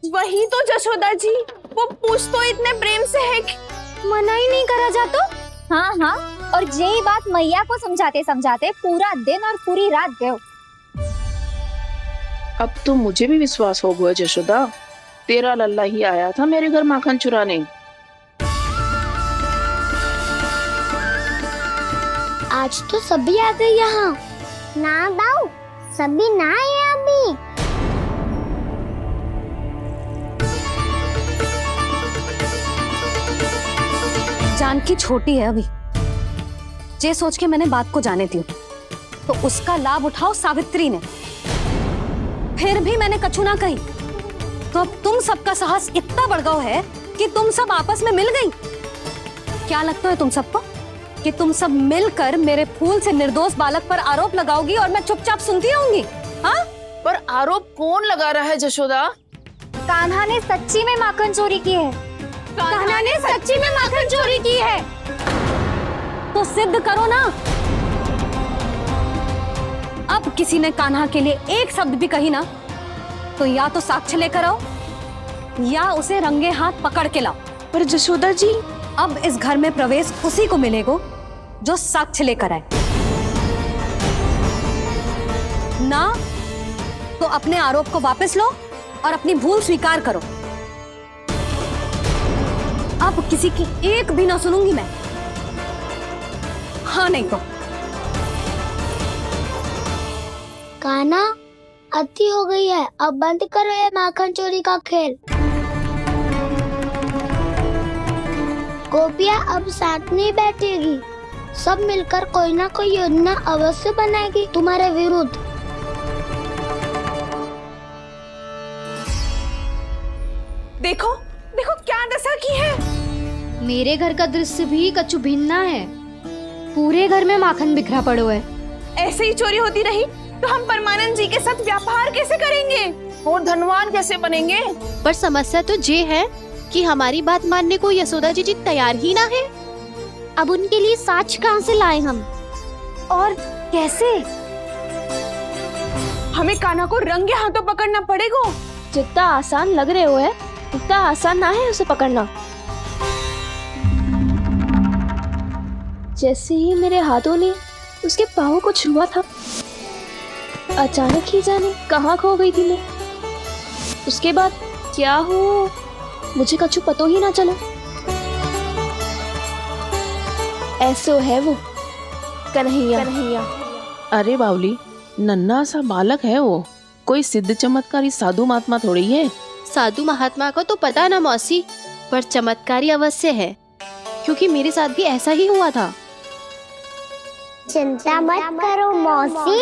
वही तो जशोदा जी, वो पूछ तो इतने प्रेम से है कि मना ही नहीं करा जाता। हाँ हाँ, और यही बात मैया को समझाते समझाते पूरा दिन और पूरी रात गए। अब तो मुझे भी विश्वास हो गया जशोदा, तेरा लल्ला ही आया था मेरे घर माखन चुराने। आज तो सभी आ गए यहाँ। ना दाऊ, सभी ना आए अभी। जानकी छोटी है अभी, ये सोच के मैंने बात को जाने दी, तो उसका लाभ उठाओ सावित्री ने। फिर भी मैंने कछु ना कही, तो अब तुम सबका साहस इतना बढ़ गया है कि तुम सब आपस में मिल गई। क्या लगता है तुम सबको कि तुम सब मिलकर मेरे फूल से निर्दोष बालक पर आरोप लगाओगी और मैं चुपचाप सुनती रहूंगी? हाँ? पर आरोप कौन लगा रहा है जशोदा? कान्हा ने सच्ची में माखन चोरी की है। कान्हा ने सच्ची में माखन चोरी की है, तो सिद्ध करो ना। अब किसी ने कान्हा के लिए एक शब्द भी कही ना, तो या तो साक्ष्य लेकर आओ या उसे रंगे हाथ पकड़ के लाओ। पर जशोदा जी, अब इस घर में प्रवेश उसी को मिलेगा जो साक्ष्य लेकर आए। ना तो अपने आरोप को वापस लो और अपनी भूल स्वीकार करो। अब किसी की एक भी ना सुनूंगी मैं। हाँ नहीं तो। कान्हा, अति हो गई है, अब बंद करो ये माखन चोरी का खेल। गोपिया अब साथ नहीं बैठेगी, सब मिलकर कोई ना कोई योजना अवश्य बनाएगी तुम्हारे विरुद्ध। देखो देखो क्या दशा की है। मेरे घर का दृश्य भी कछु भिन्न है। पूरे घर में माखन बिखरा पड़ो है। ऐसे ही चोरी होती रही तो हम परमानंद जी के साथ व्यापार कैसे करेंगे और धनवान कैसे बनेंगे? पर समस्या तो ये है कि हमारी बात मानने को यशोदा जी तैयार ही ना है। अब उनके लिए साक्ष्य कहाँ से लाएं हम? और कैसे? हमें कान्हा को रंगे हाथों पकड़ना पड़ेगा। जितना आसान लग रहे हो है उतना आसान ना है उसे पकड़ना। जैसे ही मेरे हाथों ने उसके पाँव को छुआ था, अचानक ही जाने कहाँ खो गई थी मैं। उसके बाद क्या हो मुझे कछु पतो ही ना चला। ऐसो है वो कन्हैया। अरे बावली, नन्हा सा बालक है वो, कोई सिद्ध चमत्कारी साधु महात्मा थोड़ी है। साधु महात्मा को तो पता ना मौसी, पर चमत्कारी अवश्य है, क्योंकि मेरे साथ भी ऐसा ही हुआ था। चिंता मत करो मौसी,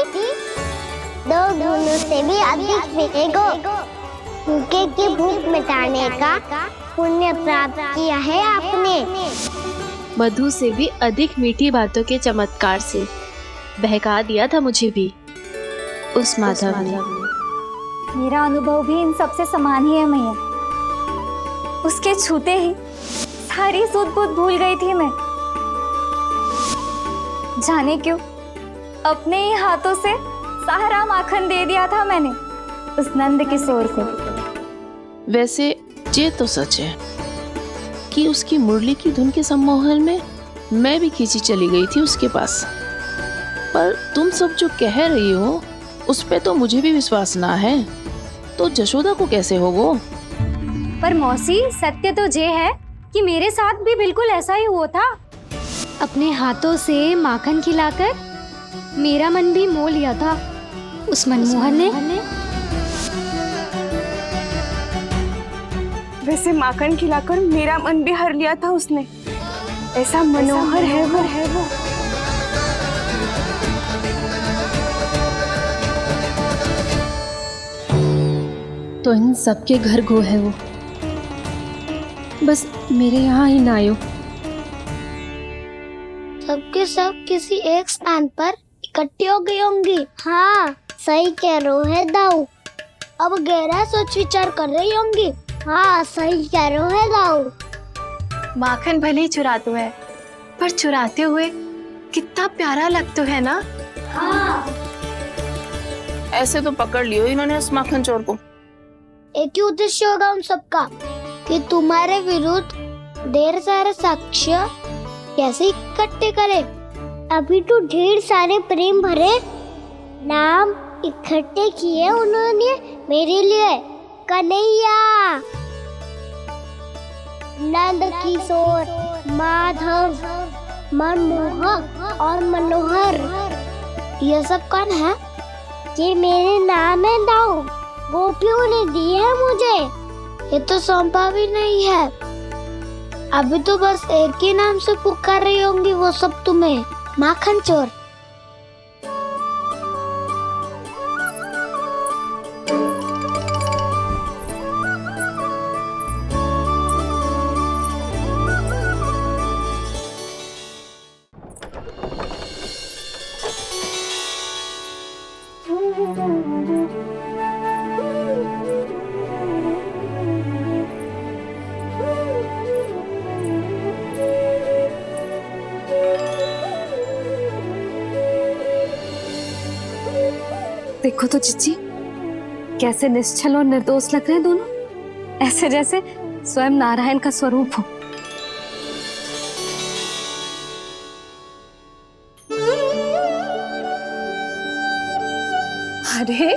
2 गुणों से भी अधिक मिलेगा। भूखे की भूख मिटाने का पुण्य प्राप्त किया है आपने। मधु से भी अधिक मीठी बातों के चमत्कार से बहका दिया था मुझे भी उस माधव ने। मेरा अनुभव भी इन सबसे समान ही है मैया। उसके छूते ही सारी सूध बूध भूल गई थी मैं। जाने क्यों अपने ही हाथों से सारा माखन दे दिया था मैंने उस नंद किशोर को। वैसे ये तो सच है कि उसकी मुरली की धुन के सम्मोहन में मैं भी खींची चली गई थी उसके पास। पर तुम सब जो कह रही हो उस पे तो मुझे भी विश्वास ना है, तो जशोदा को कैसे होगो? पर मौसी, सत्य तो ये है कि मेरे साथ भी बिल्कुल ऐसा ही हुआ था। अपने हाथों से माखन खिलाकर मेरा मन भी मोह लिया था उस मनमोहन ने। वैसे माखन खिलाकर मेरा मन भी हर लिया था उसने। ऐसा मनोहर है वो। तो इन सबके घर गो है वो, बस मेरे यहाँ ही ना आयो। सबके सब किसी एक स्थान पर इकट्ठे हो गए होंगे। हाँ, सही कह रहे है दाऊ। अब गहरा सोच विचार कर रही होंगी। हाँ, सही कह रहे है दाऊ। माखन भले ही चुराते है, पर चुराते हुए कितना प्यारा लगता है ना। हाँ। ऐसे तो पकड़ लियो इन्होंने उस माखन चोर को। एक ही उद्देश्य होगा उन सबका कि तुम्हारे विरुद्ध ढेर सारे साक्ष्य कैसे इकट्ठे करें। अभी तो ढेर सारे प्रेम भरे नाम इकट्ठे किए उन्होंने मेरे लिए, कन्हैया, नंद किशोर, माधव, मनमोहक और मनोहर। ये सब कौन है? ये मेरे नाम है दाऊ, गोपियों ने दी है मुझे। ये तो सौंपा भी नहीं है। अभी तो बस एक ही नाम से पुकार रही होंगी वो सब तुम्हें, माखन चोर। देखो तो चिच्ची, कैसे निश्चल और निर्दोष लग रहे हैं दोनों, ऐसे जैसे स्वयं नारायण का स्वरूप हो। अरे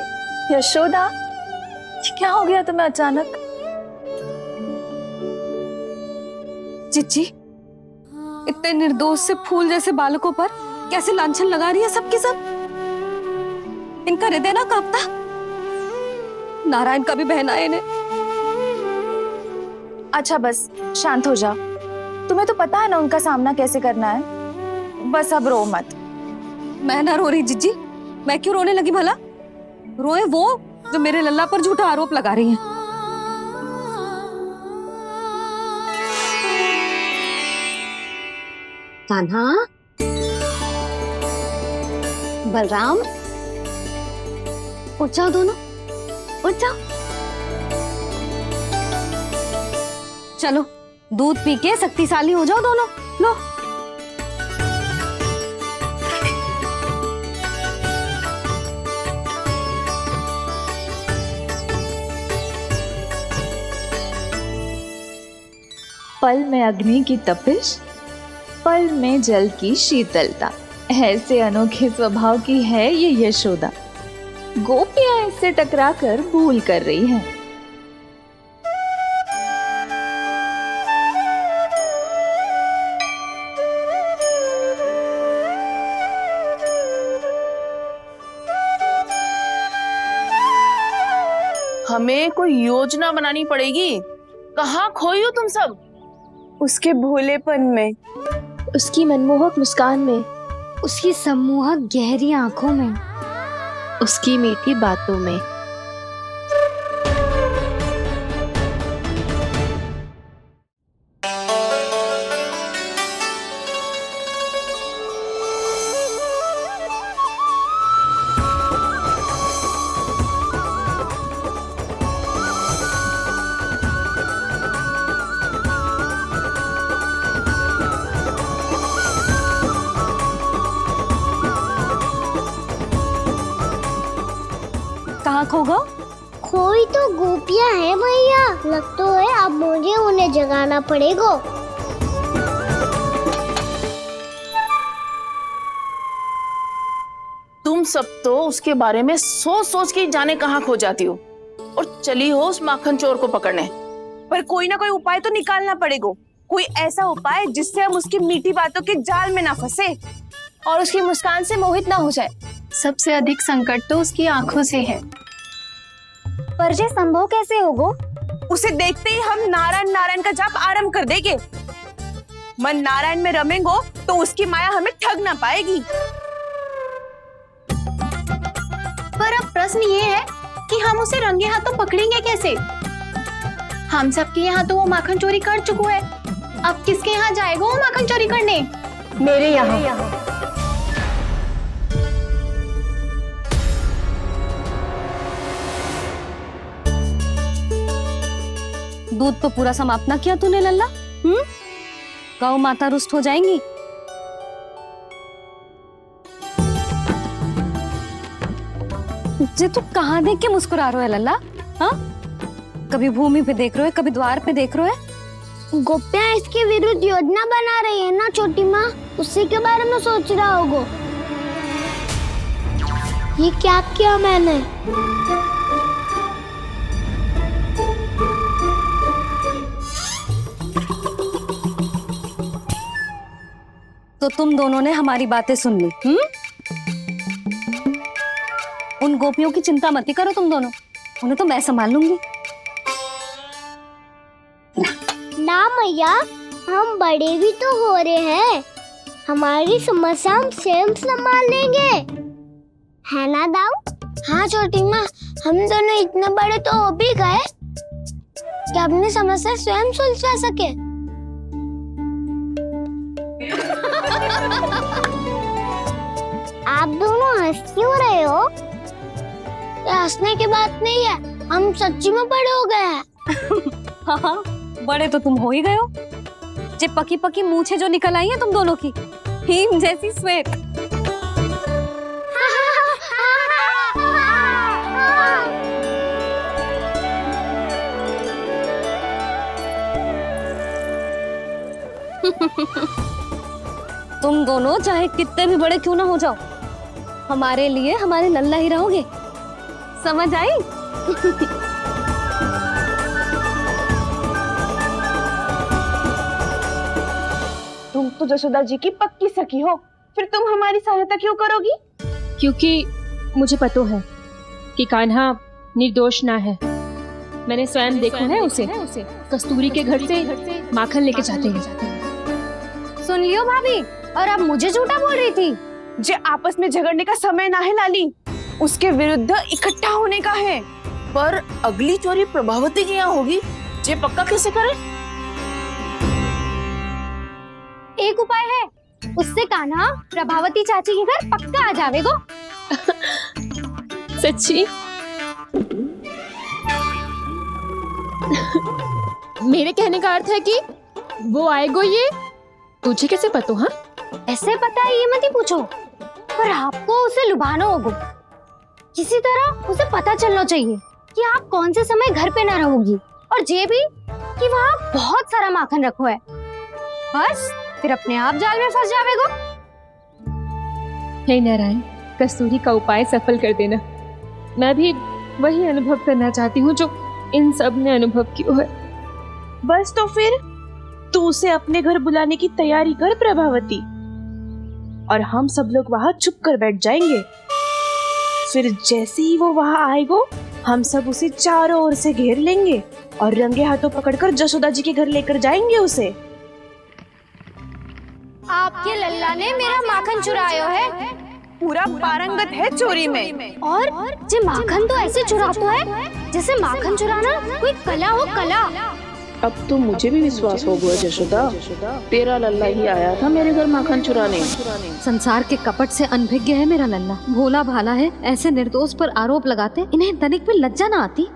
यशोदा, ये क्या हो गया तुम्हें अचानक? चिच्ची, इतने निर्दोष से फूल जैसे बालकों पर कैसे लांछन लगा रही है सबके सब। इनका हृदय ना कांपता? नारायण का भी बहना है इन्हें। अच्छा बस शांत हो जाओ, तुम्हें तो पता है ना उनका सामना कैसे करना है। बस अब रो मत। मैं ना रो रही जिज्जी, मैं क्यों रोने लगी भला? रोए वो जो मेरे लल्ला पर झूठा आरोप लगा रही हैं। कान्हा, बलराम, उठ जाओ दोनों, उठ जाओ। चलो दूध पी के शक्तिशाली हो जाओ दोनों। लो। पल में अग्नि की तपिश, पल में जल की शीतलता, ऐसे अनोखे स्वभाव की है ये यशोदा। गोपियां इससे टकराकर भूल कर रही हैं। हमें कोई योजना बनानी पड़ेगी। कहाँ खोई हो तुम सब? उसके भोलेपन में, उसकी मनमोहक मुस्कान में, उसकी सम्मोहक गहरी आंखों में, उसकी मीठी बातों में। कहाँ खो गो? खोई तो गोपियां हैं भैया, लगता है अब मुझे उन्हें जगाना पड़ेगा। तुम सब तो उसके बारे में सोच सोच के जाने कहाँ खो जाती हो और चली हो उस माखन चोर को पकड़ने। पर कोई ना कोई उपाय तो निकालना पड़ेगा। कोई ऐसा उपाय जिससे हम उसकी मीठी बातों के जाल में ना फंसे और उसकी मुस्कान से मोहित ना हो जाए। सबसे अधिक संकट तो उसकी आंखों से है। पर ये संभव कैसे होगा? उसे देखते ही हम नारायण नारायण का जाप आरंभ कर देंगे। मन नारायण में रमेंगो तो उसकी माया हमें ठग ना पाएगी। पर अब प्रश्न ये है कि हम उसे रंगे हाथों पकड़ेंगे कैसे? हम सबके यहाँ तो वो माखन चोरी कर चुका है। अब किसके यहाँ जाएगा वो माखन चोरी करने? मेरे यहाँ। दूध तो पूरा समाप्त ना किया तूने लल्ला? गौ माता रुष्ट हो जाएंगी। जे तू कहाँ देख के मुस्कुरा रहे हो लल्ला? हाँ, कभी भूमि पे देख रहे हो, कभी द्वार पे देख रहे हो। गोपियां इसके विरुद्ध योजना बना रही है ना छोटी माँ, उसी के बारे में सोच रहा होगा। ये क्या किया मैंने? तो तुम दोनों ने हमारी बातें सुन ली। उन गोपियों की चिंता मत करो तुम दोनों, उन्हें तो मैं संभाल लूंगी। ना मैया, हम बड़े भी तो हो रहे हैं, हमारी समस्या हम स्वयं संभाल लेंगे, है ना दाऊ? हाँ छोटी माँ, हम दोनों इतने बड़े तो हो भी गए कि अपनी समस्या स्वयं सुलझा सके। आप दोनों हंस क्यों रहे हो? ये हंसने की बात नहीं है, हम सच्ची में बड़े हो गए हैं। हाँ, बड़े तो तुम हो ही गए हो। जे पकी पकी मूछें जो निकल आई हैं तुम दोनों की, हिम जैसी श्वेत। तुम दोनों चाहे कितने भी बड़े क्यों ना हो जाओ, हमारे लिए हमारे लल्ला ही रहोगे, समझ आई? तुम तो जसोदा जी की पक्की सखी हो, फिर तुम हमारी सहायता क्यों करोगी? क्योंकि मुझे पता है कि कान्हा निर्दोष ना है। मैंने स्वयं देखा है उसे कस्तूरी के घर से माखन लेके जाते हैं। सुन लियो भाभी, और अब मुझे झूठा बोल रही थी। जे आपस में झगड़ने का समय ना है लाली, उसके विरुद्ध इकट्ठा होने का है। पर अगली चोरी प्रभावती की यहाँ होगी, जे पक्का कैसे करे? एक उपाय है, उससे कान्हा प्रभावती चाची के घर पक्का आ जावेगो। सच्ची? मेरे कहने का अर्थ है कि वो आएगो, ये तुझे कैसे पता? हाँ, ऐसे पता है ये मत ही पूछो, पर आपको उसे लुभाना होगा। किसी तरह उसे पता चलना चाहिए कि आप कौन से समय घर पे ना रहोगी, और ये भी कि वहाँ बहुत सारा माखन रखो है। बस फिर अपने आप जाल में फंस जावेगो। हे नारायण, कस्तूरी का उपाय सफल कर देना। मैं भी वही अनुभव करना चाहती हूँ जो इन सब ने अनुभव किया है। बस तो फिर तू उसे अपने घर बुलाने की तैयारी कर प्रभावती, और हम सब लोग वहाँ चुप कर बैठ जाएंगे। फिर जैसे ही वो वहाँ आएगो, हम सब उसे चारों ओर से घेर लेंगे और रंगे हाथों पकड़कर जसोदा जी के घर लेकर जाएंगे उसे। आपके लल्ला ने मेरा माखन चुरायो है, पूरा पारंगत है चोरी में। और जे माखन तो ऐसे चुराता है जैसे माखन चुराना कोई कला हो, कला। अब तो मुझे भी विश्वास हो गया जशोदा, तेरा लल्ला ही आया था मेरे घर माखन चुराने। संसार के कपट से अनभिज्ञ है मेरा लल्ला, भोला भाला है। ऐसे निर्दोष पर आरोप लगाते इन्हें तनिक भी लज्जा ना आती।